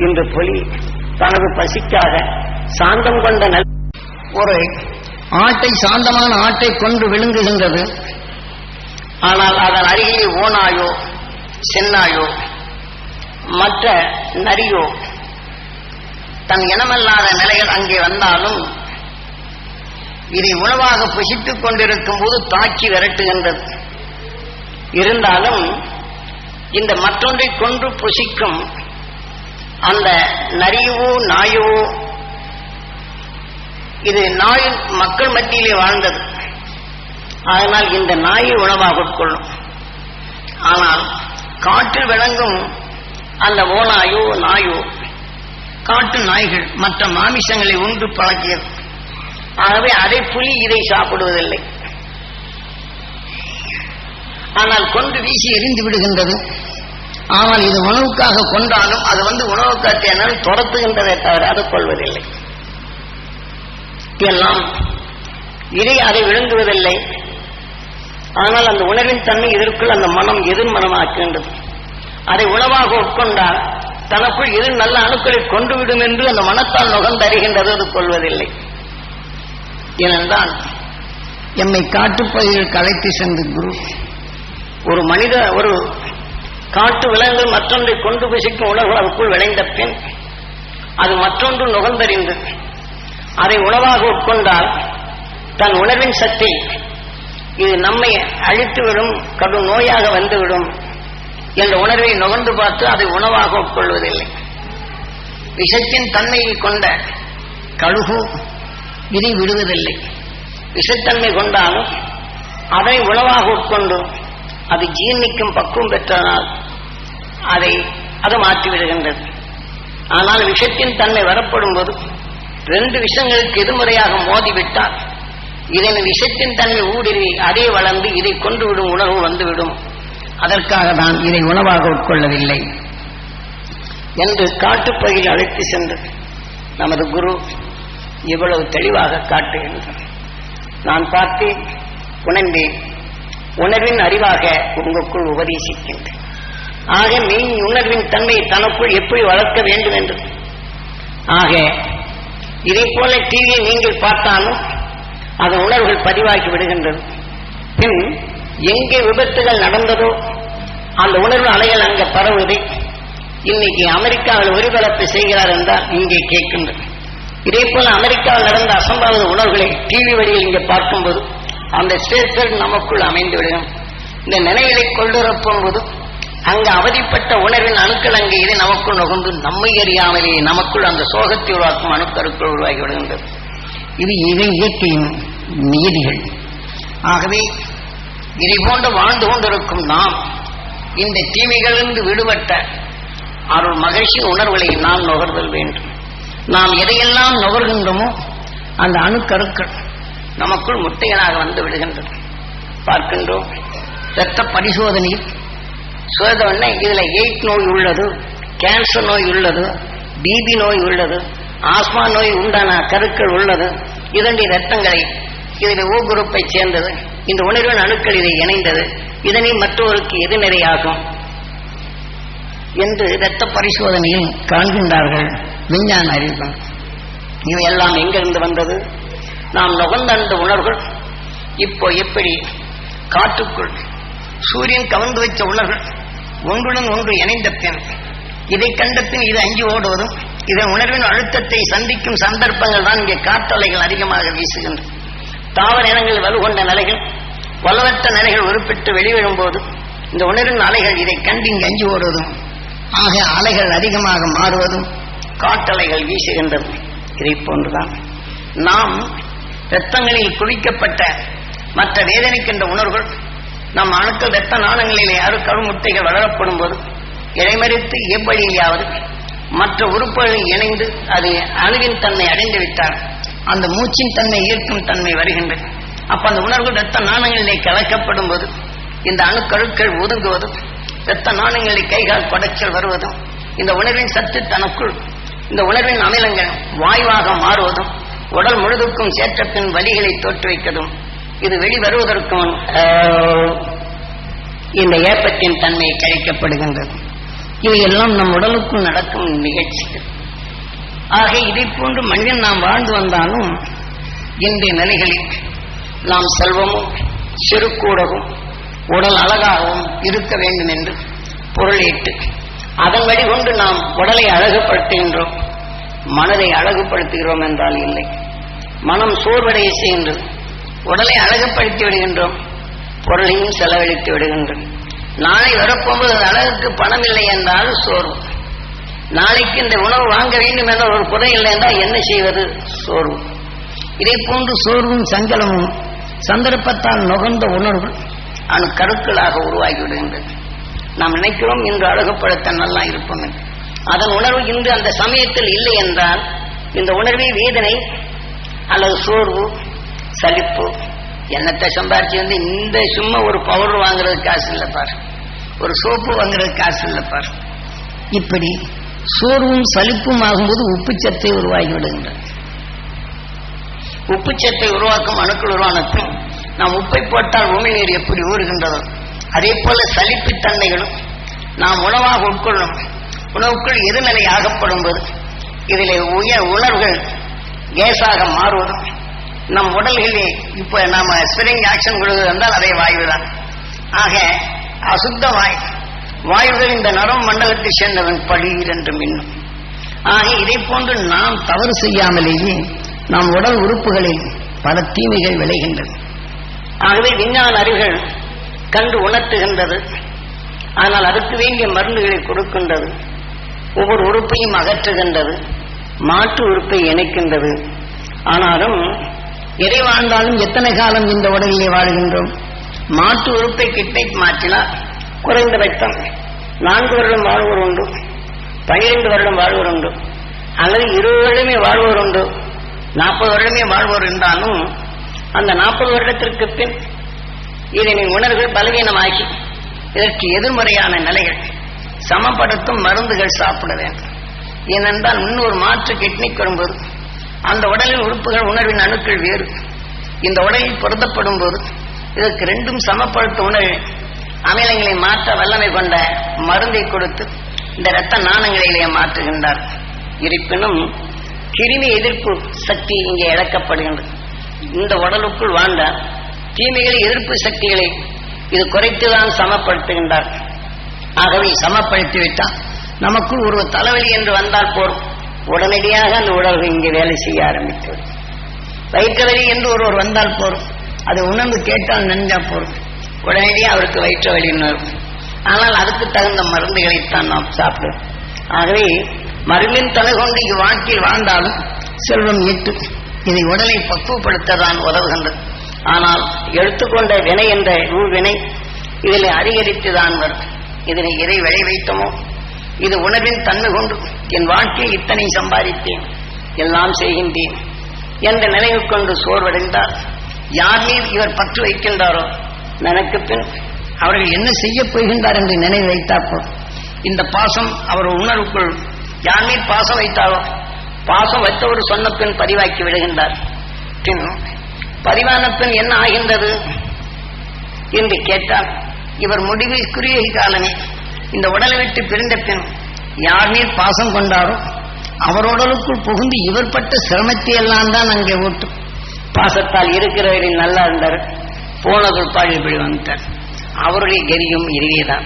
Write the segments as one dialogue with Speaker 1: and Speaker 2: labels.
Speaker 1: இந்த புலி தனது பசிக்காக சாந்தம் கொண்ட ஒரு ஆட்டை, சாந்தமான ஆட்டை கொண்டு விழுங்குகின்றது. ஆனால் அதன் அருகிலே ஓனாயோ சென்னாயோ மற்ற நரியோ தன் இனமல்லாத நிலையில் அங்கே வந்தாலும் இதை உணவாக புசித்துக் கொண்டிருக்கும் போது தாக்கி விரட்டுகின்றது. இருந்தாலும் இந்த மற்றொன்றை கொன்று புசிக்கும் அந்த நரியவோ நாயவோ, இது நாய் மக்கள் மத்தியிலே வாழ்ந்தது. அதனால் இந்த நாயை உணவாக உட்கொள்ளும். ஆனால் காட்டில் விளங்கும் அந்த ஓனாயோ நாயோ, காட்டு நாய்கள் மற்ற மாமிசங்களை உண்டு பழக்கியது. ஆகவே அதை புலி இதை சாப்பிடுவதில்லை. ஆனால் கொண்டு வீசி எரிந்து விடுகின்றது. ஆனால் இது உணவுக்காக கொண்டாலும் அது உணவுக்காக துரத்துகின்றதை தவிர அது கொள்வதில்லை. எல்லாம் இதை அதை விழுங்குவதில்லை. ஆனால் அந்த உணர்வின் தன்மை இதற்குள் அந்த மனம் எதிர்மனமாக்குகின்றது. அதை உணவாக உட்கொண்டால் தனக்குள் எதிர் நல்ல அணுக்களை கொண்டுவிடும் என்று அந்த மனத்தால் நுகர்ந்தறிகின்றது, அது கொள்வதில்லை. ஏனென்றால் எம்மை காட்டுப்பகுதியில் கலைத்து சென்று குரு ஒரு மனித ஒரு காட்டு விலங்கு மற்றொன்றை கொண்டு புசிக்கும் உணர்வு அதற்குள் விளைந்த பின் அது மற்றொன்று நுகர்ந்தறிந்து அதை உணவாக உட்கொண்டால் தன் உணர்வின் சக்தி இது நம்மை அழித்துவிடும், கடும் நோயாக வந்துவிடும் என்ற உணர்வை நுகர்ந்து பார்த்து அதை உணவாக உட்கொள்வதில்லை. விஷத்தின் தன்மையை கொண்ட கழுகு இதை விடுவதில்லை. விஷத்தன்மை கொண்டாலும் அதை உணவாக உட்கொண்டு அது ஜீர்ணிக்கும் பக்குவம் பெற்றதனால் அது மாற்றிவிடுகின்றது. ஆனால் விஷத்தின் தன்மை வரப்படும் போது ரெண்டு விஷங்களுக்கு எதிர்மறையாக மோதிவிட்டால் இதன் விஷத்தின் தன்மை ஊடுருவி அதே வளர்ந்து இதை கொண்டு விடும் உணர்வு வந்துவிடும். அதற்காக தான் இதை உணவாக உட்கொள்ளவில்லை என்று காட்டுப்பகுதியில் அழைத்து சென்று நமது குரு இவ்வளவு தெளிவாக காட்டுகின்றார். நான் பார்த்தேன், உணர்ந்தேன், உணர்வின் அறிவாக உங்களுக்குள் உபதேசிக்கின்றேன். ஆக மெய் உணர்வின் தன்மையை தனக்குள் எப்படி வளர்க்க வேண்டும் என்று. ஆக இதை போல டிவியை நீங்கள் பார்த்தாலும் அது உணர்வுகள் பதிவாக்கி விடுகின்றது. பின் எங்கே விபத்துகள் நடந்ததோ அந்த உணர்வு அலைகள் அங்கே பரவுவதை இன்னைக்கு அமெரிக்காவில் ஒளிபரப்பு செய்கிறார் என்றால் இங்கே கேட்கின்றது. இதே போல அமெரிக்காவில் நடந்த அசம்பாவித உணர்வுகளை டிவி வழியில் இங்கே பார்க்கும்போது அந்த ஸ்டேட்கள் நமக்குள் அமைந்து விடுகும். இந்த நினைவுகளை கொண்டுரப்பும் போது அங்கு அவதிப்பட்ட உணர்வின் அணுக்கள் அங்கே இதை நமக்குள் நுகர்ந்து நம்மை அறியாமலேயே நமக்குள் அந்த சோகத்தை உருவாக்கும் அணுக்கருக்குள் உருவாகி விடுகின்றது. இது இயற்கையின் நியதிகள். ஆகவே இதை போன்று வாழ்ந்து கொண்டிருக்கும் நாம் இந்த தீமைகளிலிருந்து விடுபட்ட அருள் மகிழ்ச்சியின் உணர்வுகளை நாம் நுகர்தல் வேண்டும். நாம் எதையெல்லாம் நுகர்கின்றோமோ அந்த அணுக்கருக்கள் நமக்குள் முட்டைகளாக வந்து விடுகின்றது. பார்க்கின்றோம், இரத்த பரிசோதனையில் சோதனை இதுல எய்ட் நோய் உள்ளது, கேன்சர் நோய் உள்ளது, டிபி நோய் உள்ளது, ஆஸ்மா நோய் உண்டான கருக்கள் உள்ளது. இதனுடைய இரத்தங்களை இதில் ஓ குரூப்பை சேர்ந்தது, இந்த உணர்வின் அணுக்கள் இதை இணைந்தது, இதனை மற்றவருக்கு எதிர்நிறையாகும் என்று இரத்த பரிசோதனையில் காண்கின்றார்கள் விஞ்ஞான அறிவுகள். இவையெல்லாம் எங்கிருந்து வந்தது? நாம் நுகர்ந்த அந்த உணர்வுகள் இப்போ எப்படி காட்டுக்குள் சூரியன் கவர்ந்து வைத்த உணர்வுகள் ஒன்றுடன் ஒன்று இணைந்த பின் இதை கண்ட பின் இது அஞ்சு ஓடுவதும் இதன் உணர்வின் அழுத்தத்தை சந்திக்கும் சந்தர்ப்பங்கள் தான் இங்கே காற்றலைகள் அதிகமாக வீசுகின்றன. தாவர இனங்கள் வலுகொண்ட நிலைகள், வலுவற்ற நிலைகள் உருப்பிட்டு வெளிவிடும் போது இந்த உணர்வின் அலைகள் இதை கண்டு இங்கு அஞ்சு ஓடுவதும் ஆக அலைகள் அதிகமாக மாறுவதும் காற்றலைகள் வீசுகின்றது. இதை போன்றுதான் நாம் இரத்தங்களில் குவிக்கப்பட்ட மற்ற வேதனைக்கின்ற உணர்வுகள் நம் அணுக்கள் இரத்த நாளங்களிலே கருமுட்டைகள் வளரப்படும் போது இடைமறித்து எவ்வழியாவது மற்ற உறுப்புகளில் இணைந்து அது அணுவின் தன்மை அடைந்து விட்டால் அந்த மூச்சின் தன்மை ஈர்க்கும் தன்மை வருகின்றது. அப்ப அந்த உணர்வு இரத்த நாணங்களிலே கலக்கப்படும் போது இந்த அணுக்கருக்கள் ஒதுங்குவதும் இரத்த நாணங்களில் கைகால் கொடைச்சல் வருவதும் இந்த உணர்வின் சத்து தனக்குள் இந்த உணர்வின் அமிலங்கள் வாயுவாக மாறுவதும் உடல் முழுதுக்கும் சேற்றப்பின் வலிகளை தோற்றுவிக்கதும் இது வெளிவருவதற்கும் இந்த ஏப்பத்தின் தன்மை கழிக்கப்படுகின்றது. இவையெல்லாம் நம் உடலுக்குள் நடக்கும் நிகழ்ச்சிகள். ஆக இதை போன்று மனிதன் நாம் வாழ்ந்து வந்தாலும் இன்றைய நிலைகளில் நாம் செல்வமும் செருக்கூடவும் உடல் அழகாகவும் இருக்க வேண்டும் என்று பொருளேற்று அதன் வழிகொண்டு நாம் உடலை அழகுபடுத்துகின்றோம், மனதை அழகுபடுத்துகிறோம் என்றால் இல்லை. மனம் சோர்வடைய செய்கின்றது, உடலை அழகுபடுத்தி விடுகின்றோம், பொருளையும் செலவழித்து விடுகின்றோம். நாளை வரப்போகும்போது அழகுக்கு பணம் இல்லை என்றால் சோர்வு, நாளைக்கு இந்த உணவு வாங்க வேண்டும் என்ற ஒரு குறை இல்லை என்றால் என்ன செய்வது? சோர்வு. இதை போன்று சோர்வும் சஞ்சலமும் சந்தர்ப்பத்தால் நுகர்ந்த உணர்வு கருக்களாக உருவாகிவிடுகின்றது. நாம் நினைக்கிறோம் இன்று அழகுப்படுத்த நல்லா இருப்போம் என்று. அதன் உணர்வு இன்று அந்த சமயத்தில் இல்லை என்றால் இந்த உணர்வே வேதனை அல்லது சோர்வு, சலிப்பு. என்னத்தை சம்பாரிச்சு வந்து இந்த சும்மா ஒரு பவுடர் வாங்குறது காசு இல்லை பார், ஒரு சோப்பு வாங்குறது காசு இல்லை பார். இப்படி சோர்வும் சலிப்பும் ஆகும்போது உப்புச்சத்தை உருவாகி விடுகின்றன. உப்புச்சத்தை உருவாக்கும் அணுக்கள் உருவானத்தும் நாம் உப்பை போட்டால் உமிழ்நீர் எப்படி ஊறுகின்றதோ அதே போல சலிப்புத்தன்மைகளும் நாம் உணவாக உட்கொள்ளும் உணவுக்குள் எதிர்நிலை ஆகப்படும் போது இதிலே உணர்வுகள் கேஸாக மாறுவதும் நம் உடல்களிலே இப்ப நாம ஸ்பிரிங் ஆக்ஷன் கொடுவது என்றால் அதே வாயுதான். ஆக அசுத்த வாயுகள் இந்த நரம் மண்டலத்தை சேர்ந்தவன் பளீர் என்று மின்னும். ஆக இதை போன்று நாம் தவறு செய்யாமலேயே நம் உடல் உறுப்புகளில் பல தீமைகள் விளைகின்றது. ஆகவே விஞ்ஞான அறிவுகள் கண்டு உணர்த்துகின்றது. ஆனால் அதுக்கு வேண்டிய மருந்துகளை கொடுக்கின்றது, ஒவ்வொரு உறுப்பையும் அகற்றுகின்றது, மாற்று உறுப்பை இணைக்கின்றது. ஆனாலும் எதை வாழ்ந்தாலும் எத்தனை காலம் இந்த உடலிலே வாழ்கின்றோம்? மாற்று உறுப்பை கிட்டை மாற்றினால் குறைந்தபட்சம் 4 வருடம் வாழ்வோர் உண்டு, 12 வருடம் வாழ்வோர் உண்டு, அல்லது 20 வருடமே வாழ்வோர் உண்டு, 40 வருடமே வாழ்வோர் என்றாலும் அந்த 40 வருடத்திற்கு பின் இதனை உணர்வுகள் பலவீனமாகி இதற்கு எதிர்மறையான நிலைகள் சமப்படுத்தும் மருந்துகள் சாப்பிட வேண்டும். ஏனென்றால் இன்னொரு மாற்று கிட்னிக் வரும்போது அந்த உடலின் உறுப்புகள் உணர்வின் அணுக்கள் வேறு, இந்த உடலில் பொருத்தப்படும் போது இதற்கு ரெண்டும் சமப்படுத்தும் உணர்வு அமிலங்களை மாற்ற வல்லமை கொண்ட மருந்தை கொடுத்து இந்த இரத்த நாணங்களிலே மாற்றுகின்றார். இருப்பினும் கிருமி எதிர்ப்பு சக்தி இங்கே இழக்கப்படுகின்றது. இந்த உடலுக்குள் வாழ்ந்த தீமைகளை எதிர்ப்பு சக்திகளை இது குறைத்துதான் சமப்படுத்துகின்றார். ஆகவே சமப்படுத்திவிட்டால் நமக்குள் ஒரு தலைவலி என்று வந்தால் போரும், உடனடியாக அந்த உடல்கள் இங்கே வேலை செய்ய ஆரம்பித்தது. வயிற்றுவலி என்று ஒருவர் வந்தால் போரும், அதை உணர்ந்து கேட்டால் நன்றா போரும், உடனடியாக அவருக்கு வயிற்று வலி உணரும். ஆனால் அதுக்கு தகுந்த மருந்துகளைத்தான் நாம் சாப்பிடுவோம். ஆகவே மருந்தின் தலை கொண்டு இவ்வாழ்க்கையில் வாழ்ந்தாலும் செல்வம் ஈட்டு இதை உடலை பக்குவப்படுத்ததான் உதவுகின்றது. ஆனால் எடுத்துக்கொண்ட வினை என்ற வினை இதில் அதிகரித்துதான் வரும். இதனை எதை விளை வைத்தமோ இது உணர்வின் தன்மை கொண்டு என் வாழ்க்கையில் இத்தனை சம்பாதித்தேன், எல்லாம் செய்கின்றேன் என்ற நினைவு கொண்டு சோர்வடைந்தால் யார் மீது இவர் பற்று வைக்கின்றாரோ எனக்கு பின் அவர்கள் என்ன செய்ய போகின்றார் என்று நினைவு வைத்தாப்போ இந்த பாசம் அவர் உணர்வுக்குள் யார் மீது பாசம் வைத்தாரோ பாசம் வைத்தவர் சொன்ன பின் பதிவாக்கி விடுகின்றார். பின் பதிவான பின் என்ன ஆகின்றது என்று கேட்டால் இவர் முடிவில் குறுகிய காலமே இந்த உடலை விட்டு பிரிந்த பின் யார் மீது பாசம் கொண்டாரோ அவரோடலுக்குள் புகுந்து இவர் பட்ட சிரமத்தை எல்லாம் தான் அங்கே ஓட்டும். பாசத்தால் இருக்கிறவரில் நல்லா இருந்தார், போனது பாடி இப்படி வந்துட்டார், அவருடைய கெரியும் இறுதியதான்.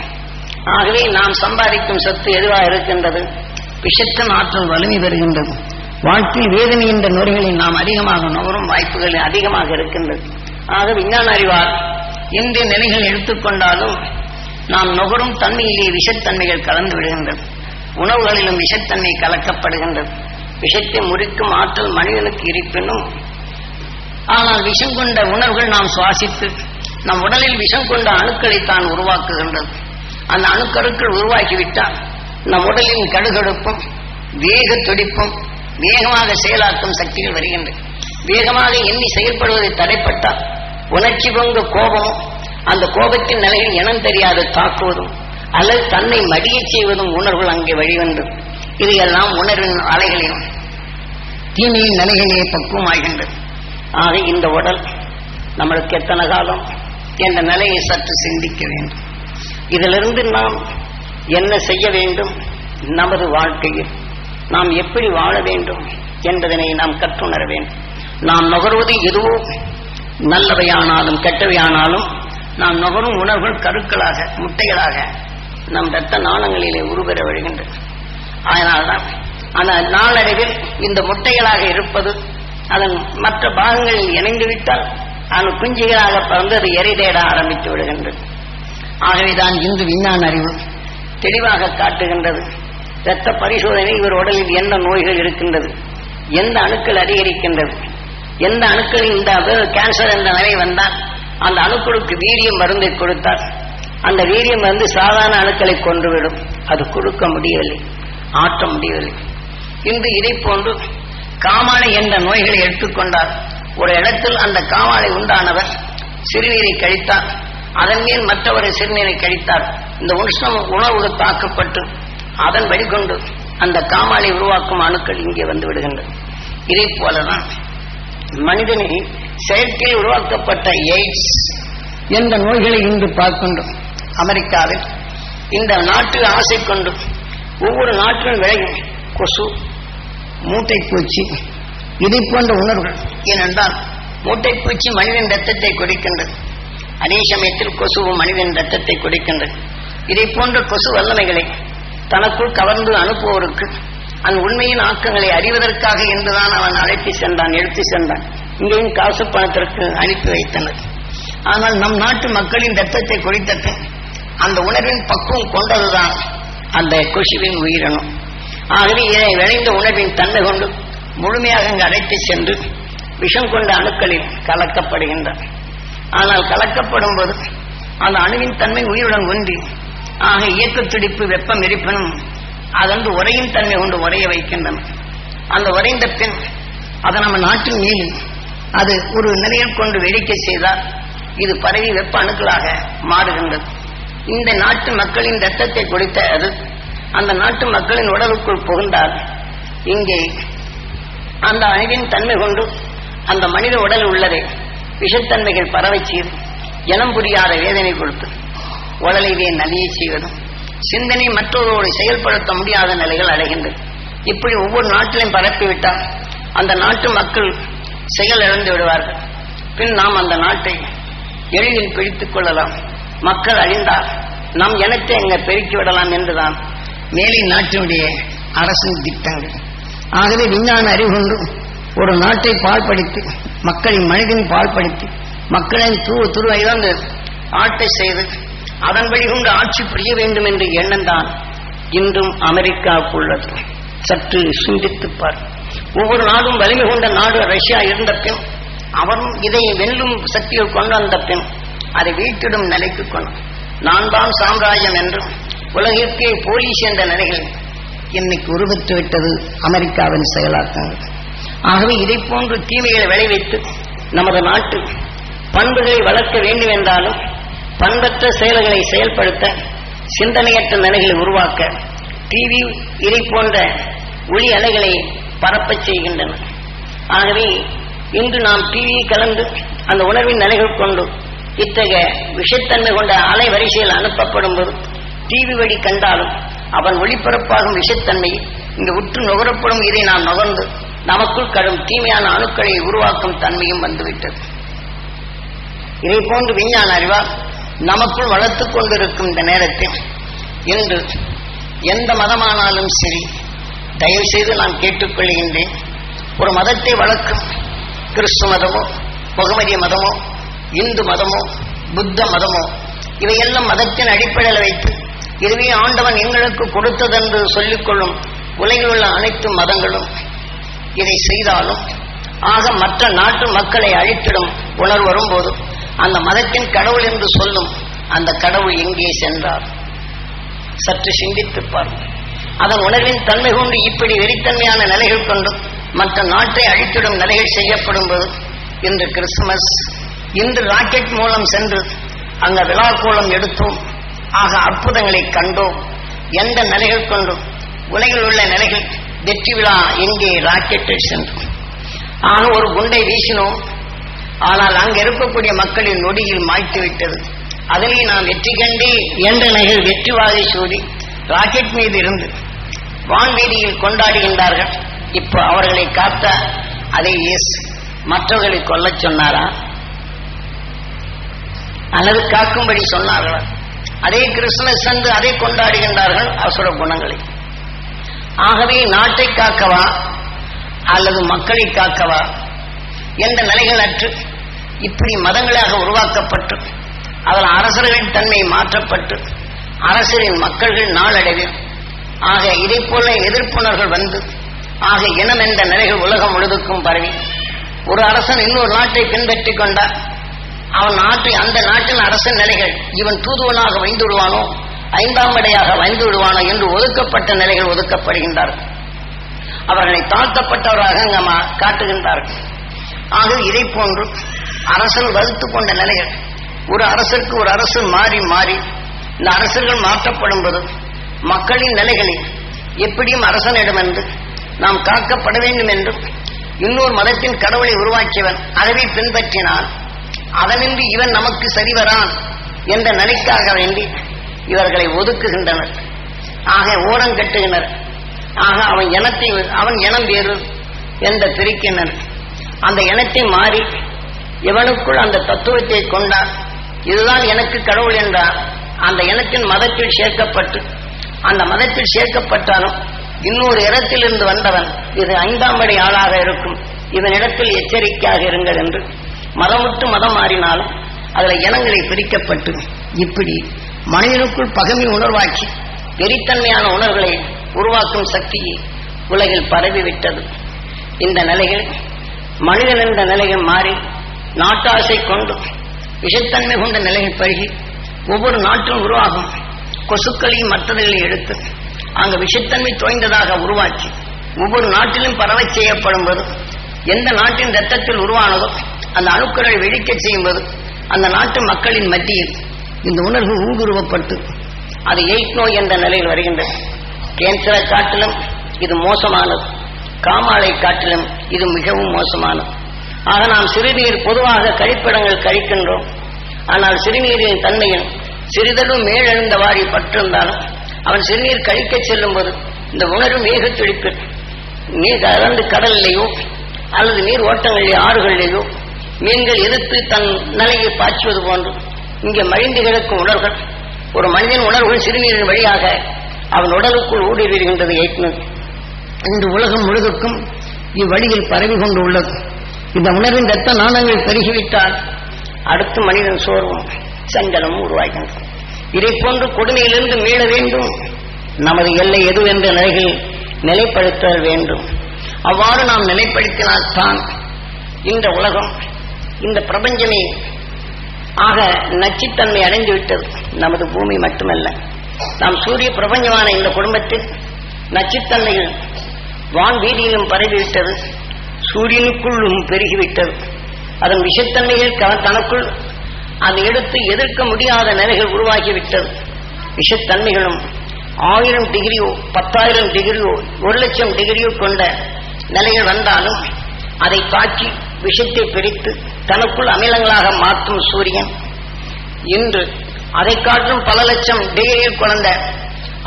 Speaker 1: ஆகவே நாம் சம்பாதிக்கும் சொத்து எதுவாக இருக்கின்றது? விஷத்தின் ஆற்றல் வலிமை பெறுகின்றது. வாழ்க்கையில் வேதனை என்ற நுரைகளில் நாம் அதிகமாக நுகரும் வாய்ப்புகள் அதிகமாக இருக்கின்றது. ஆக விஞ்ஞான அறிவால் இந்திய நிலைகள் எடுத்துக்கொண்டாலும் நாம் நுகரும் தன்மையிலே விஷத்தன்மைகள் கலந்து விடுகின்றது. உணவுகளிலும் விஷத்தன்மை கலக்கப்படுகின்றது. விஷத்தை முறிக்கும் ஆற்றல் மனிதனுக்கு இருப்பினும் ஆனால் விஷம் கொண்ட உணர்வுகள் நாம் சுவாசித்து நம் உடலில் விஷம் கொண்ட அணுக்களை தான் உருவாக்குகின்றது. அந்த அணுக்கருக்கள் உருவாக்கிவிட்டால் நம் உடலின் கடுகடுப்பும் வேக துடிப்பும் வேகமாக செயலாக்கும் சக்திகள் வருகின்றன. வேகமாக எண்ணி செயல்படுவதை தடைப்பட்டால் உணர்ச்சி பொங்க கோபமும் அந்த கோபத்தின் நிலையில் இனம் தெரியாது தாக்குவதும் அல்லது தன்னை மடிய செய்வதும் உணர்வுகள் அங்கே வழிவந்தது. இதையெல்லாம் உணர்வின் அலைகளிலும் தீமையின் நிலைகளிலே பக்குவமாகின்றது. ஆக இந்த உடல் நம்மளுக்கு எத்தனை காலம் என்ற நிலையை சற்று சிந்திக்க வேண்டும். இதிலிருந்து நாம் என்ன செய்ய வேண்டும், நமது வாழ்க்கையில் நாம் எப்படி வாழ வேண்டும் என்பதனை நாம் கற்றுணர வேண்டும். நாம் நுகர்வது எதுவோ நல்லவையானாலும் கெட்டவையானாலும் நாம் நுகரும் உணர்வுகள் கருக்களாக முட்டைகளாக நம் இரத்த நாளங்களிலே உருவெற வருகின்றது. அதனால்தான் அந்த நாளடைவில் இந்த முட்டைகளாக இருப்பது அதன் மற்ற பாகங்களில் இணைந்துவிட்டால் அது குஞ்சுகளாக பறந்து அது எரிதேட ஆரம்பித்து விடுகின்றது. ஆகவேதான் இன்று விஞ்ஞான அறிவு தெளிவாக காட்டுகின்றது. இரத்த பரிசோதனை இவர் உடலில் என்ன நோய்கள் இருக்கின்றது, எந்த அணுக்கள் அதிகரிக்கின்றது, எந்த அணுக்கள் இந்த கேன்சர் என்ற நிலை வந்தால் அந்த அணுக்களுக்கு வீரியம் மருந்தை கொடுத்தால் அந்த வீரியம் மருந்து சாதாரண அணுக்களை கொன்றுவிடும். அது கொடுக்க முடியவில்லை, ஆற்ற முடியவில்லை. இன்று இதை போன்று காமாலை என்ற நோய்களை எடுத்துக்கொண்டால் ஒரு இடத்தில் அந்த காமாலை உண்டானவர் சிறுநீரை கழித்தார், அதன் மேல் மற்றவரை சிறுநீரை கழித்தார், இந்த உணவு தாக்கப்பட்டு அதன் வழிகொண்டு அந்த காமாலை உருவாக்கும் அணுக்கள் இங்கே வந்து விடுகின்றன. இதை போலதான் மனிதனை செயற்கையில் உருவாக்கப்பட்ட எய்ட்ஸ் என்ற நோய்களை இன்று பார்க்கின்றோம். அமெரிக்காவில் இந்த நாட்டு ஆசை கொண்டு ஒவ்வொரு நாட்டிலும் விளையும் கொசு, மூட்டைப்பூச்சி, இதை போன்ற உணர்வுகள். ஏனென்றால் மூட்டைப்பூச்சி மனிதன் ரத்தத்தை குடிக்கின்றது, அதே சமயத்தில் கொசுவும் மனிதன் ரத்தத்தை குடிக்கின்றது. இதை போன்ற கொசு வல்லமைகளை தனக்குள் கவர்ந்து அனுப்புவோருக்கு அந்த உண்மையின் ஆக்கங்களை அறிவதற்காக என்றுதான் அவன் அழைத்து சென்றான், எடுத்து சென்றான். இங்கேயும் காசு பணத்திற்கு அனுப்பி வைத்தனர். ஆனால் நம் நாட்டு மக்களின் ரத்தத்தை குடித்தது அந்த உணர்வின் பக்குவம் கொண்டதுதான் அந்த கொசுவின் உயிரினம். ஆகவே இதை விளைந்த உணர்வின் தன்மை கொண்டு முழுமையாக அங்கு அழைத்து சென்று விஷம் கொண்ட அணுக்களில் கலக்கப்படுகின்றன. ஆனால் கலக்கப்படும் போது அந்த அணுவின் தன்மை உயிருடன் ஒன்றி ஆக இயக்க துடிப்பு, வெப்பம், எரிப்பனும் அதன்று உரையின் தன்மை கொண்டு உரைய வைக்கின்றன. அந்த உறைந்த பின் அதை நம்ம நாட்டின் மீது அது ஒரு நிலையில் கொண்டு வேடிக்கை செய்தால் இது பரவி வெப்ப அணுக்களாக மாறுகின்றது. இந்த நாட்டு மக்களின் ரத்தத்தை குடித்த அது அந்த நாட்டு மக்களின் உடலுக்குள் புகுந்தால் இங்கே அந்த அணுவின் தன்மை கொண்டு அந்த மனித உடல் உள்ளதை விஷத்தன்மைகள் பரவை செய்து இனம் புரியாத வேதனை கொடுத்து உடலையே நலிய செய்வதும் சிந்தனை மற்றவரோடு செயல்படுத்த முடியாத நிலைகள் அடைகின்றது. இப்படி ஒவ்வொரு நாட்டிலையும் பரப்பிவிட்டால் அந்த நாட்டு மக்கள் செயல் இழந்து விடுவார்கள். பின் நாம் அந்த நாட்டை எளிதில் பிடித்துக் கொள்ளலாம். மக்கள் அழிந்தால் நம் இனத்தை எங்க பெருக்கி விடலாம் என்றுதான் மேலை நாட்டினுடைய அரசின் திட்டங்கள். ஆகவே விஞ்ஞான அறிவு கொண்டு ஒரு நாட்டை பாழ்படுத்தி மக்களின் மனிதன் பாழ்படுத்தி மக்களின் துருவைதான் ஆட்டை செய்து அதன் வழி கொண்டு ஆட்சி புரிய வேண்டும் என்ற எண்ணம் தான் இன்றும் அமெரிக்காவுக்கு உள்ளது. சற்று சிந்தித்துப்பார். ஒவ்வொரு நாடும் வலிமை கொண்ட நாடு ரஷ்யா இருந்த பின் அவரும் இதை வெல்லும் சக்தியை கொண்டு வந்த பின் அதை வீட்டிடும் நிலைக்கு கொண்டு நான் தான் சாம்ராஜ்யம் என்றும் உலகிற்கே போலீஸ் என்ற நிலைகள் இன்னைக்கு உருவத்து விட்டது அமெரிக்காவின் செயலாக்கங்கள். ஆகவே இதை போன்று தீமைகளை விளைவித்து நமது நாட்டு பண்புகளை வளர்க்க வேண்டும் என்றாலும் பண்பற்ற செயல்களை செயல்படுத்த சிந்தனையற்ற நிலைகளை உருவாக்க டிவி இதை போன்ற ஒளி அலைகளை பரப்பச் செய்கின்றன. ஆகவே இன்று நாம் டிவியை கலந்து அந்த உணர்வின் நிலைகள் கொண்டு இத்தகைய விஷத்தன்மை கொண்ட அலை வரிசையில் அனுப்பப்படும் போது டிவி வழி கண்டாலும் அவன் ஒளிபரப்பாகும் விஷத்தன்மையை இங்கு உற்று நுகரப்படும் இதை நாம் நுகர்ந்து நமக்குள் கடும் தீமையான அணுக்களை உருவாக்கும் தன்மையும் வந்துவிட்டது. இதை போன்று விஞ்ஞான அறிவால் நமக்குள் வளர்த்துக் கொண்டிருக்கும் இந்த நேரத்தில் இன்று எந்த மதமானாலும் சரி, தயவு செய்து நான் கேட்டுக்கொள்கின்றேன், ஒரு மதத்தை வளர்க்கும் கிறிஸ்து மதமோ முகமதிய மதமோ இந்து மதமோ புத்த மதமோ இவையெல்லாம் மதத்தின் அடிப்படையில் வைத்து இதுவே ஆண்டவன் எங்களுக்கு கொடுத்ததென்று சொல்லிக்கொள்ளும் உலகில் உள்ள அனைத்து மதங்களும் இதை செய்தாலும் ஆக மற்ற நாட்டு மக்களை அழித்திடும் உணர்வு வரும்போது அந்த மதத்தின் கடவுள் என்று சொல்லும் அந்த கடவுள் எங்கே சென்றார்? சற்று சிந்தித்துப்பார். அதன் உணர்வின் தன்மை கொண்டு இப்படி வெறித்தன்மையான நிலைகள் கொண்டு மற்ற நாட்டை அழித்திடும் நிலைகள் செய்யப்படும் போது இன்று கிறிஸ்துமஸ், இன்று ராக்கெட் மூலம் சென்று அங்க விழா கோலம் எடுத்தோம், ஆக அற்புதங்களை கண்டோம். எந்த நிலைகள் கொண்டும் உலகில் உள்ள நிலைகள் வெற்றி விழா எங்கே ராக்கெட்டில் சென்றோம். ஆக ஒரு குண்டை வீசினோம், ஆனால் அங்கு இருக்கக்கூடிய மக்களின் நொடியில் மாய்த்து விட்டது. அதிலே நாம் வெற்றி கண்டே என்ற நிலைகள் வெற்றிவாதி சூடி ராக்கெட் மீது இருந்து வான்வீதியில் கொண்டாடுகின்றார்கள். இப்போ அவர்களை காத்த அதே இயேசு மற்றவர்களை கொல்லச் சொன்னாரா அல்லது காக்கும்படி சொன்னார்களா? அதே கிறிஸ்துமஸ் அன்று அதை கொண்டாடுகின்றார்கள் அசுர குணங்களை. ஆகவே நாட்டை காக்கவா அல்லது மக்களை காக்கவா என்ற நிலைகள் அற்று இப்படி மதங்களாக உருவாக்கப்பட்டு அதில் அரசர்களின் தன்மை மாற்றப்பட்டு அரசரின் மக்கள்கள் நாளடைவில் ஆக இதை போல எதிர்ப்புணர்கள் வந்து ஆக இனம் என்ற நிலைகள் உலகம் முழுதுக்கும் பரவி ஒரு அரசன் இன்னொரு நாட்டை பின்பற்றி கொண்டார். அவன் அந்த நாட்டின் அரசன் நிலைகள் இவன் தூதுவனாக வைந்து விடுவானோ ஐந்தாம் படையாக வைந்து விடுவானோ என்று ஒதுக்கப்பட்ட நிலைகள் ஒதுக்கப்படுகின்றார்கள். அவர்களை தாழ்த்தப்பட்டவராக காட்டுகின்றார்கள். ஆக இதை போன்று அரசன் வகுத்து கொண்ட நிலைகள் ஒரு அரசருக்கு ஒரு அரசு மாறி மாறி இந்த அரசர்கள் மாற்றப்படும் போது மக்களின் நிலைகளில் எப்படியும் அரசனிடமிருந்து நாம் காக்கப்பட வேண்டும் என்றும் இன்னொரு மதத்தின் கடவுளை உருவாக்கியவன் அதை பின்பற்றினால் அதனின்றி இவன் நமக்கு சரிவரான் என்ற நிலைக்காக வேண்டி இவர்களை ஒதுக்குகின்றனர். ஆக ஓரம் கட்டுகின்றனர். ஆக அவன் இனம் வேறு என்ற பிரிக்கின்றனர். அந்த இனத்தை மாறி இவனுக்குள் அந்த தத்துவத்தை கொண்டார். இதுதான் எனக்கு கடவுள் என்றார். அந்த இனத்தின் மதத்தில் சேர்க்கப்பட்டு அந்த மதத்தில் சேர்க்கப்பட்டாலும் இன்னொரு இடத்திலிருந்து வந்தவன் இது ஐந்தாம் படை ஆளாக இருக்கும், இவனிடத்தில் எச்சரிக்கையாக இருங்கள் என்று மதமுட்டு மதம் மாறினாலும் அதில் இனங்களை பிரிக்கப்பட்டு இப்படி மனிதனுக்குள் பகைமை உணர்வாக்கி வெறித்தன்மையான உணர்வுகளை உருவாக்கும் சக்தியை உலகில் பரவிவிட்டது. இந்த நிலைகள் மனிதன் என்ற நிலைகள் மாறி நாட்டாசை கொண்டு விஷத்தன்மை கொண்ட நிலைகள் பருகி ஒவ்வொரு நாட்டிலும் உருவாகும் கொசுக்களையும் மற்றதையும் எடுத்து அங்கு விஷத்தன்மை தோய்ந்ததாக உருவாக்கி ஒவ்வொரு நாட்டிலும் பரவச் செய்யப்படும் போது எந்த நாட்டின் இரத்தத்தில் உருவானதோ அந்த அணுக்களை வெடிக்க செய்யும்போது அந்த நாட்டு மக்களின் மத்தியில் இந்த உணர்வு ஊடுருவப்பட்டு அது எய்ட் நோய் என்ற நிலையில் வருகின்றது. கேன்சரை காட்டிலும் இது மோசமானது, காமாலை காட்டிலும் இது மிகவும் மோசமானது. ஆக நாம் சிறுநீர் பொதுவாக கழிப்பிடங்கள் கழிக்கின்றோம். ஆனால் சிறுநீரின் தன்மையில் சிறிதளவு மேலெழுந்த வாரி பற்றிருந்தாலும் அவன் சிறுநீர் கழிக்க செல்லும் போது இந்த உணர்வு மேகத்துடிப்பில் நீர் கலந்து கடலிலேயோ அல்லது நீர் ஓட்டங்களிலேயோ ஆறுகளிலேயோ மீன்கள் எதிர்த்து தன் நிலையை பாய்ச்சுவது போன்று இங்கே மழிந்து கிடக்கும் உணர்வுகள் ஒரு மனிதன் உணர்வுகள் சிறுநீரின் வழியாக அவன் உடலுக்குள் ஊடுருவுகின்றது. இன்று உலகம் முழுவதுக்கும் இவ்வழியில் பரவி கொண்டு உள்ளது. இந்த உணர்வின் இரத்த நாணங்கள் பெருகிவிட்டால் அடுத்து மனிதன் சோர்வும் சஞ்சலமும் உருவாகின்றது. இதை போன்று கொடுமையிலிருந்து மீள வேண்டும். நமது எல்லை எது என்ற நிலைகள் நிலைப்படுத்த வேண்டும். அவ்வாறு நாம் நிலைப்படுத்தினால்தான் இந்த உலகம் இந்த பிரபஞ்சமே ஆக நச்சுத்தன்மை அடைந்துவிட்டது. நமது பூமி மட்டுமல்ல, நாம் சூரிய பிரபஞ்சமான இந்த குடும்பத்தில் நச்சுத்தன்மைகள் வான் வீதியிலும் பரவிவிட்டது, சூரியனுக்குள்ளும் பெருகிவிட்டது. அதன் விஷத்தன்மைகள் தனக்குள் அதை எடுத்து எதிர்க்க முடியாத நிலைகள் உருவாகிவிட்டது. விஷத்தன்மைகளும் 1000 டிகிரியோ 10,000 டிகிரியோ 1,00,000 டிகிரியோ கொண்ட நிலைகள் வந்தாலும் அதை தாக்கி விஷத்தை பிரித்து தனக்குள் அமிலங்களாக மாற்றும் சூரியன் இன்று அதை காட்டும் பல லட்சம் டிகிரியில் கொண்ட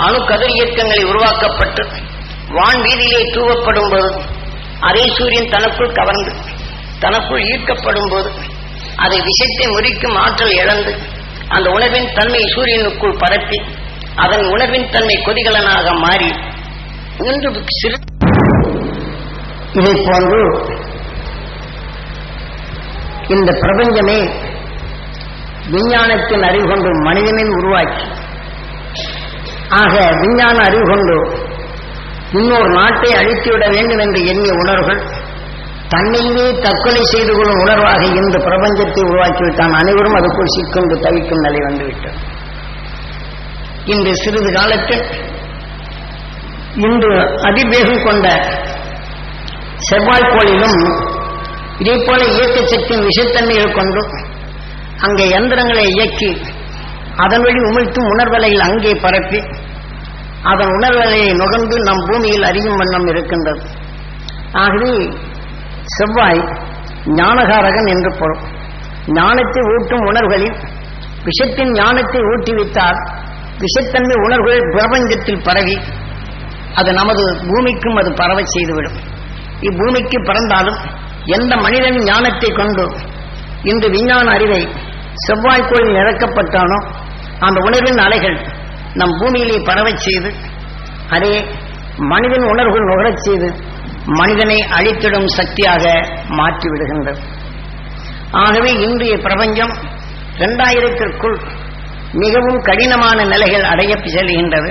Speaker 1: அணு கதிர் இயக்கங்களை உருவாக்கப்பட்டு வான் வீதியிலே தூவப்படும் போது அதே சூரியன் தனக்குள் கவர்ந்து தனக்குள் ஈர்க்கப்படும் போது அதை விஷத்தை முறிக்கும் ஆற்றல் இழந்து அந்த உணர்வின் தன்மை சூரியனுக்குள் பரப்பி அதன் உணர்வின் தன்மை கொதிகலனாக மாறி இன்று இதை போன்று இந்த பிரபஞ்சமே விஞ்ஞானத்தின் அறிவு கொண்டு மனிதனின் உருவாக்கி ஆக விஞ்ஞான அறிவு கொண்டு இன்னொரு நாட்டை அழித்துவிட வேண்டும் என்று எண்ணிய உணர்வுகள் தன்னையே தற்கொலை செய்து கொள்ளும் உணர்வாக இந்த பிரபஞ்சத்தை உருவாக்கிவிட்டான். அனைவரும் அதுக்குள் சிக்கொண்டு தவிக்கும் நிலை வந்துவிட்டது. இன்று சிறிது காலத்தில் இன்று அதிவேகம் கொண்ட செவ்வாய்க்கோளிலும் இதே போல இயக்க சக்தியின் விஷத்தன்மைகள் கொண்டு அங்கே யந்திரங்களை இயக்கி அதன் வழி உமிழ்த்தும் உணர்வலையில் அங்கே பரப்பி அதன் உணர்வலையை நுகர்ந்து நம் பூமியில் அறியும் வண்ணம் இருக்கின்றது. ஆகவே செவ்வாய் ஞானகாரகன் என்று பொருள். ஞானத்தை ஊட்டும் உணர்வுகளில் விஷத்தின் ஞானத்தை ஊட்டிவிட்டால் விஷத்தன்மை உணர்வுகள் பிரபஞ்சத்தில் பரவி அது நமது பூமிக்கும் அது பரவ செய்துவிடும். இப்பூமிக்கு பறந்தாலும் எந்த மனிதனின் ஞானத்தை கொண்டு இன்று விஞ்ஞான அறிவை செவ்வாய்க்கோளில் இறக்கப்பட்டானோ அந்த உணர்வின் அலைகள் நம் பூமியிலே பரவச் செய்து அதே மனிதன் உணர்வுகள் நுகரச் செய்து மனிதனை அழித்திடும் சக்தியாக மாற்றிவிடுகின்றது. ஆகவே இன்றைய பிரபஞ்சம் 2000ற்குள் மிகவும் கடினமான நிலைகள் அடைய செல்கின்றது.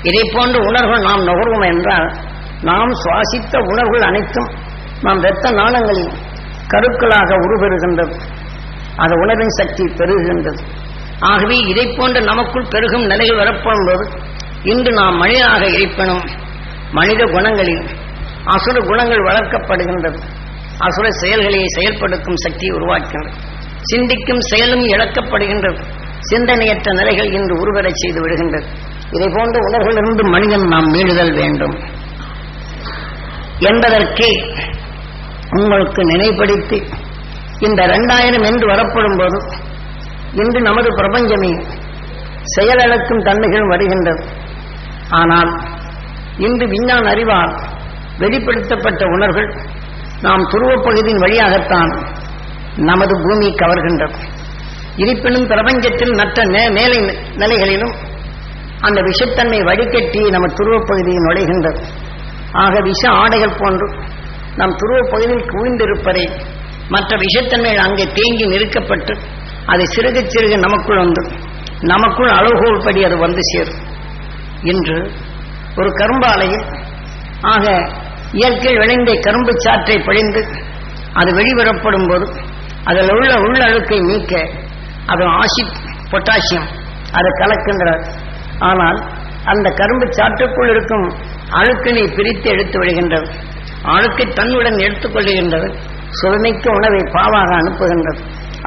Speaker 1: இதை போன்ற உணர்வுகள் நாம் நுகர்வோம் என்றால் நாம் சுவாசித்த உணர்வுகள் அனைத்தும் நாம் இரத்த நாளங்களில் கருக்களாக உருவெறுகின்றது. அந்த உணர்வின் சக்தி பெருகுகின்றது. ஆகவே இதை போன்ற நமக்குள் பெருகும் நிலைகள் வரப்படும் போது இன்று நாம் மனிதனாக இருப்பினும் மனித குணங்களில் அசுர குணங்கள் வளர்க்கப்படுகின்றது. அசுர செயல்களை செயல்படுத்தும் சக்தியை உருவாக்கின்றது. சிந்திக்கும் செயலும் இழக்கப்படுகின்றது. சிந்தனையற்ற நிலைகள் இன்று உருவெறச் செய்து விடுகின்றது. இதை போன்ற உணர்வுகளிலிருந்து மனிதன் நாம் மீளுதல் வேண்டும் என்பதற்கே உங்களுக்கு நினைப்படுத்தி இந்த 2000 என்று வரப்படும் போது இன்று நமது பிரபஞ்சமே செயலிழக்கும் தன்மைகள் வருகின்றது. ஆனால் இன்று விஞ்ஞான அறிவால் வெளிப்படுத்தப்பட்ட உணர்வுகள் நாம் துருவப் பகுதியின் வழியாகத்தான் நமது பூமி கவர்கின்றது. இருப்பினும் பிரபஞ்சத்தில் மற்ற மேலை நிலைகளிலும் அந்த விஷத்தன்மை வடிகட்டி நம்ம துருவப் பகுதியில் நுழைகின்றது. ஆக விஷ ஆடைகள் போன்று நம் துருவப் பகுதியில் குவிந்திருப்பதை மற்ற விஷத்தன்மைகள் அங்கே தேங்கி நிறுக்கப்பட்டு அதை சிறுக சிறுக நமக்குள் வந்து நமக்குள் அளவுகோல் படி அது வந்து சேரும். இன்று ஒரு கரும்பாலையில் ஆக இயற்கை விளைந்த கரும்பு சாற்றை பிழிந்து அது வெளிவரப்படும் போது அதில் உள்ள அழுக்கை நீக்க அது ஆசிட் பொட்டாசியம் அதை கலக்கின்றார். ஆனால் அந்த கரும்பு சாற்றுக்குள் இருக்கும் அழுக்கினை பிரித்து எடுத்து விடுகின்றது. அழுக்கை தன்னுடன் எடுத்துக்கொள்ளுகின்றது. சுவைமிக்க உணவை பாவாக அனுப்புகின்றது.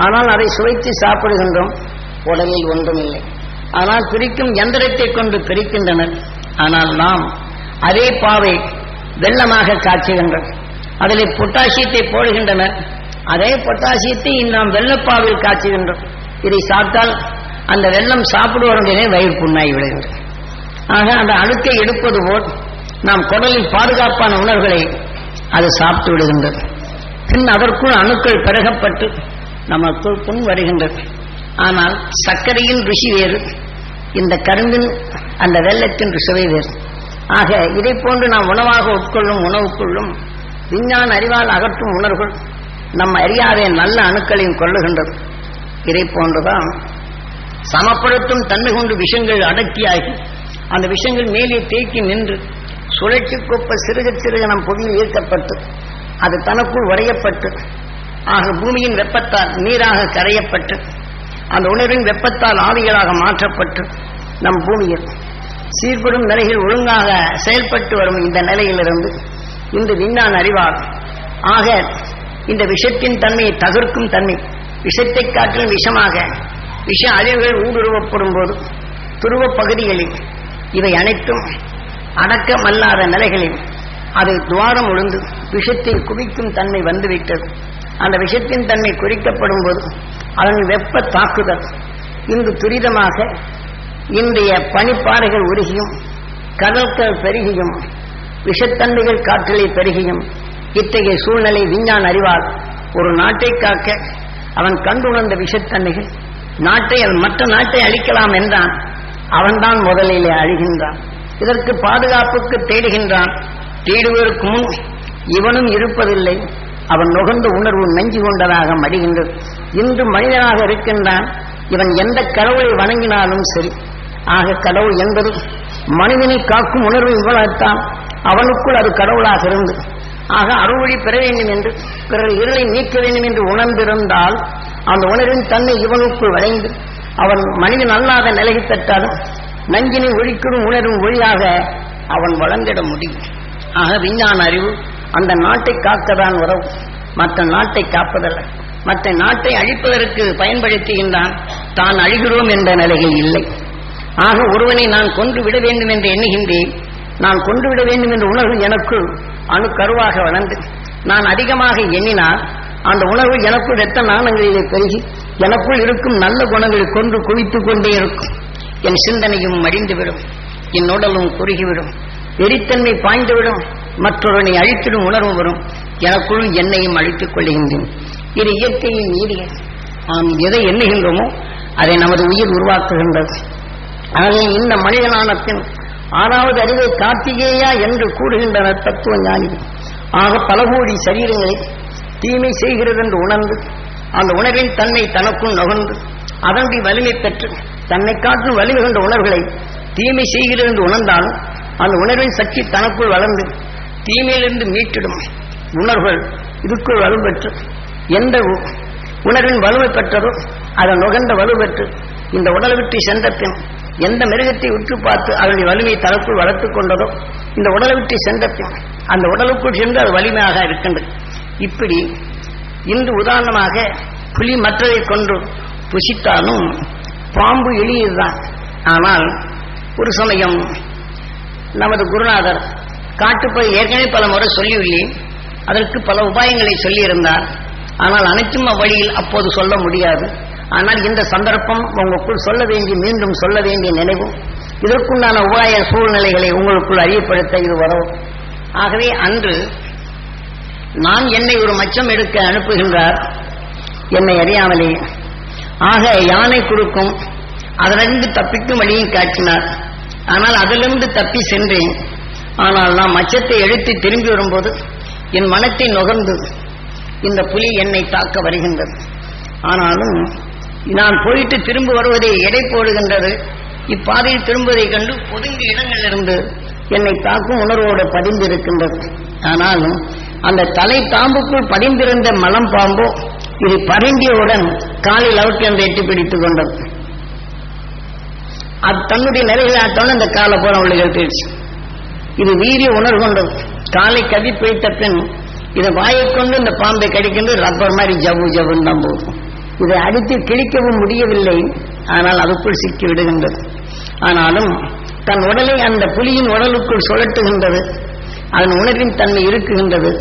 Speaker 1: ஆனால் அதை சுவைத்து சாப்பிடுகின்றோம். உடலில் ஒன்றுமில்லை. ஆனால் பிரிக்கும் எந்திரத்தை கொண்டு பிரிக்கின்றனர். ஆனால் நாம் அதே பாவை வெள்ளமாக காய்ச்சுகின்றோம். அதில் பொட்டாசியத்தை போடுகின்றனர். அதே பொட்டாசியத்தை நாம் வெள்ளப்பாவில் காய்ச்சுகின்றோம். இதை சாப்பிட்டால் அந்த வெள்ளம் சாப்பிடுவதே வயிறு புண்ணாகி விடுகின்றது. ஆக அந்த அழுக்கை எடுப்பது போல் நாம் குடலில் பாதுகாப்பான உணர்வுகளை அது சாப்பிட்டு விடுகின்றது. பின் அதற்குள் அணுக்கள் பெருகப்பட்டு நமக்குள் புண் வருகின்றது. ஆனால் சர்க்கரையின் ருசி வேறு, இந்த கரும்பின் அந்த வெள்ளத்தின் ருசுவை வேறு. ஆக இதை போன்று நாம் உணவாக உட்கொள்ளும் உணவுக்குள்ளும் விஞ்ஞான அறிவால் அகற்றும் உணர்வுகள் நம் அறியாத நல்ல அணுக்களையும் கொள்ளுகின்றது. இதை போன்றுதான் சமப்படுத்தும் தன்மை கொண்டு விஷங்கள் அடக்கியாகி அந்த விஷங்கள் மேலே தேக்கி நின்று சுழற்சி கொப்ப சிறுக சிறுக நம் புவியில் ஈர்க்கப்பட்டு அது தனக்குள் உடையப்பட்டு ஆக பூமியின் வெப்பத்தால் நீராக கரையப்பட்டு அந்த உணர்வின் வெப்பத்தால் ஆவிகளாக மாற்றப்பட்டு நம் பூமியில் சீர்படும் நிலையில் ஒழுங்காக செயல்பட்டு வரும் இந்த நிலையிலிருந்து இந்த விஞ்ஞான அறிவால் ஆக இந்த விஷத்தின் தன்மையை தகர்க்கும் தன்மை விஷத்தை காட்டிலும் விஷமாக விஷ அழிவுகள் ஊடுருவப்படும் போது துருவப் பகுதிகளில் இவை அனைத்தும் அடக்கமல்லாத நிலைகளில் அது துவாரம் உழுந்து விஷத்தை குவிக்கும் தன்மை வந்துவிட்டது. அந்த விஷத்தின் தன்மை குறிக்கப்படும் போது அதன் வெப்ப தாக்குதல் இன்று துரிதமாக இன்றைய பனிப்பாறைகள் உருகியும் கடல்கள் பெருகியும் விஷத்தன்மைகள் காற்றிலே பெருகியும் இத்தகைய சூழ்நிலை விஞ்ஞான அறிவால் ஒரு நாட்டை காக்க அவன் கண்டுணர்ந்த விஷத்தன்மைகள் நாட்டை மற்ற நாட்டை அழிக்கலாம் என்றான். அவன்தான் முதலிலே அழிகின்றான். இதற்கு பாதுகாப்புக்கு தேடுகின்றான். தேடுவதற்கு முன் இவனும் இருப்பதில்லை. அவன் நுகர்ந்த உணர்வு நெஞ்சு கொண்டதாக மடிகின்றது. இன்று மனிதனாக இருக்கின்றான். இவன் எந்த கடவுளை வணங்கினாலும் சரி. ஆக கடவுள் என்பது மனிதனை காக்கும் உணர்வு இவ்வளவுத்தான். அவனுக்குள் அது கடவுளாக இருந்து ஆக அறுவழி பெற வேண்டும் என்று பிறர் இருளை நீக்க வேண்டும் என்று உணர்ந்திருந்தால் அந்த உணர்வின் தன்னை இவனுக்குள் வளைந்து அவன் மனிதன் அல்லாத நிலையை தட்டாலும் நஞ்சினை ஒழிக்கும் உணர்வும் ஒளியாக அவன் வளர்ந்திட முடியும். ஆக விஞ்ஞான அறிவு அந்த நாட்டை காக்கதான் உறவு, மற்ற நாட்டை காப்பதல்ல. மற்ற நாட்டை அழிப்பதற்கு பயன்படுத்துகின்றான். தான் அழிகிறோம் என்ற நிலையில் இல்லை. ஆக ஒருவனை நான் கொன்று விட வேண்டும் என்று எண்ணுகின்றேன். நான் கொண்டு விட வேண்டும் என்ற உணர்வு எனக்குள் அணுக்கருவாக வளர்ந்து நான் அதிகமாக எண்ணினால் அந்த உணர்வு எனக்குள் இரத்த நாணங்களிலே பெருகி எனக்குள் இருக்கும் நல்ல குணங்களை கொண்டு குவித்துக் கொண்டே இருக்கும். என் சிந்தனையும் மடிந்துவிடும், என் உடலும் குறுகிவிடும், வெறித்தன்மை பாய்ந்துவிடும், மற்றொருவனை அழித்திடும் உணர்வு வரும், எனக்குள் என்னையும் அழித்துக் கொள்கின்றேன். இது இயற்கையின் மீறிய நாம் எதை எண்ணுகின்றோமோ அதை நமது உயிர் உருவாக்குகின்றது. ஆகவே இந்த மனிதனான பின் 6வது அறிவை கார்த்திகேயா என்று கூறுகின்றனர் தத்துவ ஞானிகள். ஆக பல கோடி சரீரங்களை தீமை செய்கிறது என்று உணர்ந்து அந்த உணர்வின் தன்மை தனக்குள் நுகர்ந்து அதனுடைய வலிமை பெற்று தன்னை காற்றும் வலிமை கொண்ட உணர்வுகளை தீமை செய்கிறது என்று உணர்ந்தாலும் அந்த உணர்வின் சக்தி தனக்குள் வளர்ந்து தீமையிலிருந்து மீட்டிடும் உணர்வுகள் இதுக்குள் வலுப்பெற்று எந்த உணர்வின் வலுவை பெற்றதோ அதை நுகர்ந்த வலுப்பெற்று இந்த உடலை விட்டு சென்ற பின் எந்த மிருகத்தை உற்று பார்த்து அதனுடைய வலிமையை தனக்குள் வளர்த்துக் கொண்டதோ இந்த உடலை விட்டு சென்ற பின் அந்த உடலுக்குள் சென்று அது வலிமையாக இருக்கின்றது. இப்படி இன்று உதாரணமாக புலி மற்றதை கொண்டு புசித்தாலும் பாம்பு எளியதுதான். ஆனால் ஒரு சமயம் நமது குருநாதர் காட்டுப்பை ஏற்கனவே பல முறை சொல்லியுள்ளேன், அதற்கு பல உபாயங்களை சொல்லியிருந்தார். ஆனால் அனைத்தும் அவ்வழியில் அப்போது சொல்ல முடியாது. ஆனால் இந்த சந்தர்ப்பம் உங்களுக்குள் சொல்ல வேண்டிய மீண்டும் சொல்ல வேண்டிய நினைவும் இதற்குண்டான உபாய சூழ்நிலைகளை உங்களுக்குள் அறியப்படுத்த இது வரும். ஆகவே அன்று நான் என்னை ஒரு மச்சம் எடுக்க அனுப்புகின்றார், என்னை அறியாமலே. ஆக யானை குறுக்கும் அதிலிருந்து தப்பிக்கும் வழியை காட்டினார். ஆனால் அதிலிருந்து தப்பி சென்றேன். ஆனால் நான் மச்சத்தை எடுத்து திரும்பி வரும்போது என் மனத்தை நுகர்ந்து இந்த புலி என்னை தாக்க வருகின்றது. ஆனாலும் நான் போயிட்டு திரும்ப வருவதை எடை போடுகின்றது. இப்பாதையில் திரும்புவதை கண்டு ஒதுங்கிய இடங்களிலிருந்து என்னை தாக்கும் உணர்வோடு பதிந்திருக்கின்றது. ஆனாலும் அந்த தலை தாம்புக்குள் பதிந்திருந்த மலம் பாம்போ இது பரண்டியவுடன் காலில் அவுட்டு எட்டி பிடித்துக் கொண்டது. அது தன்னுடைய நிறைவேற்றான அந்த காலை போல உள்ள எழுப்பிடுச்சு. இது வீரிய உணர்வு கொண்டது. காலை கதி பிடித்த பின் இதை வாயை கொண்டு இந்த பாம்பை கடிக்கின்றது. ரப்பர் மாதிரி ஜவ்வு ஜவ்வுன்னு தான் போகும். இதை அடித்து கிழிக்கவும் முடியவில்லை. ஆனால் அதுக்குள் சிக்கி விடுகின்றது. ஆனாலும் தன் உடலை அந்த புலியின் உடலுக்குள் சுழட்டுகின்றது. அதன் உணர்வின் தன்மை இருக்குகின்றது.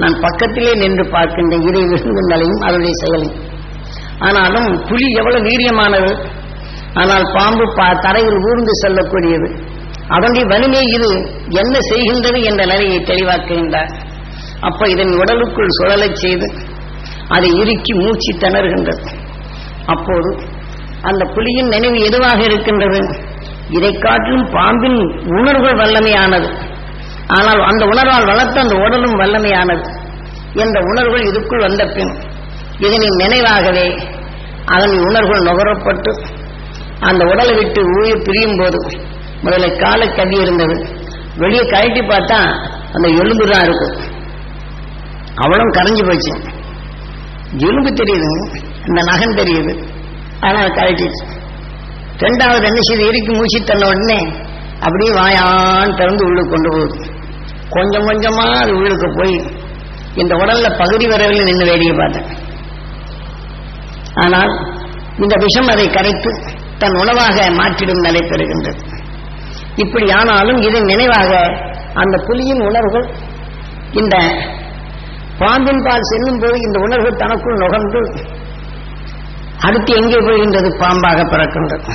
Speaker 1: நான் பக்கத்திலே நின்று பார்க்கின்றேன் இதை விழுங்கும் நிலையும் அதனுடைய செயலையும். ஆனாலும் புலி எவ்வளவு வீரியமானது. ஆனால் பாம்பு தரையில் ஊர்ந்து செல்லக்கூடியது. அதனுடைய வலிமை இது என்ன செய்கின்றது என்ற நிலையை தெளிவாக்குகின்றார். அப்ப இதன் உடலுக்குள் சுழலச் செய்து அதை இறுக்கி மூச்சு திணறுகின்றது. அப்போது அந்த புலியின் நினைவு எதுவாக இருக்கின்றது? இதை காட்டிலும் பாம்பின் உணர்வுகள் வல்லமையானது. ஆனால் அந்த உணர்வால் வளர்த்த அந்த உடலும் வல்லமையானது என்ற உணர்வுகள் இதுக்குள் வந்த பின் இதனின் நினைவாகவே அதன் உணர்வுகள் நுகரப்பட்டு அந்த உடலை விட்டு உயிர் பிரியும் போது முதல்ல காலை கதி இருந்தது. வெளியே கழட்டி பார்த்தா அந்த எலும்பு தான் இருக்கும். அவ்வளவு கரைஞ்சு போச்சு. எலும்பு தெரியுது, இந்த நகன் தெரியுது. ஆனால் கழட்டிச்சு. 2வது என்ன செய்து இறுக்கி மூச்சு தன்ன உடனே அப்படியே வாயான் திறந்து உள்ளுக்கு கொண்டு போகுது. கொஞ்சம் கொஞ்சமா அது உள்ளுக்கு போய் இந்த உடல்ல பகுதி வரையில் நின்று வேடிக்கை பார்த்தேன். ஆனால் இந்த விஷம் அதை கரைத்து தன் உணவாக மாற்றிடும் நிலை பெறுகின்றது. இப்படி ஆனாலும் இதன் நினைவாக அந்த புலியின் உணர்வுகள் இந்த பாம்பின் பால் செல்லும் போது இந்த உணர்வு தனக்குள் நுகர்ந்து அடுத்து எங்கே போகின்றது? பாம்பாக பிறக்கின்றது.